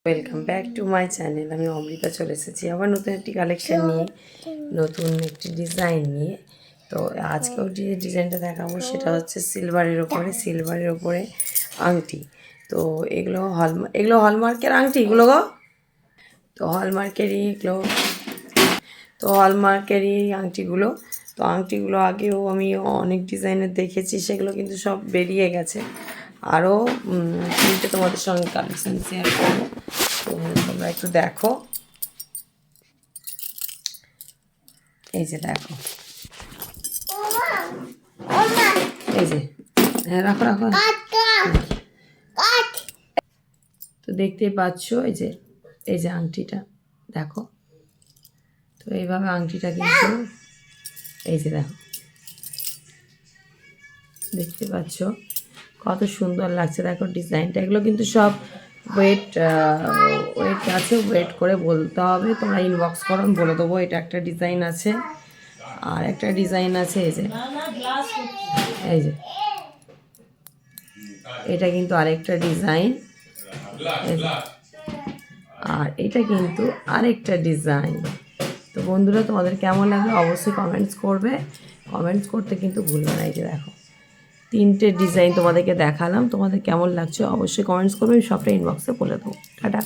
Welcome back to my channel. আমি অমৃতা চলে এসেছি আবার নতুন একটি কালেকশন নিয়ে, নতুন একটি ডিজাইন নিয়ে। তো আজকেও যে ডিজাইনটা দেখাবো সেটা হচ্ছে সিলভারের ওপরে আংটি। তো এগুলো হলমার্কের আংটি, এগুলো গো তো হলমার্কেরই আংটিগুলো। তো আংটিগুলো আগেও আমি অনেক ডিজাইনের দেখেছি, সেগুলো কিন্তু সব বেরিয়ে গেছে। আরও তিনটে তোমাদের সঙ্গে কালেকশন শেয়ার করবো, তো তোমরা একটু দেখো। এই যে দেখো, এই যে হ্যাঁ রাখো রাখো, তো দেখতেই পাচ্ছ এই যে আংটিটা দেখো। তো এইভাবে আংটিটা কিন্তু এই যে দেখো, দেখতে পাচ্ছ কত সুন্দর লাগছে। দেখো ডিজাইনটা, এগুলো কিন্তু সব ওয়েট আছে, ওয়েট করে বলতে হবে। তোমরা ইনবক্স করো, আমি বলে দেবো। এটা একটা ডিজাইন আছে, আর একটা ডিজাইন আছে এই যে এটা কিন্তু আরেকটা ডিজাইন, আর এটা কিন্তু আরেকটা ডিজাইন। তো বন্ধুরা, তোমাদের কেমন লাগলো অবশ্যই কমেন্টস করবে। কমেন্টস করতে কিন্তু ভুলবে না। এই যে দেখো, তিনটে ডিজাইন তোমাদেরকে দেখালাম, তোমাদের কেমন লাগছে অবশ্যই কমেন্টস করবে। আমি সবটা ইনবক্সে বলে দেবো। টাটা।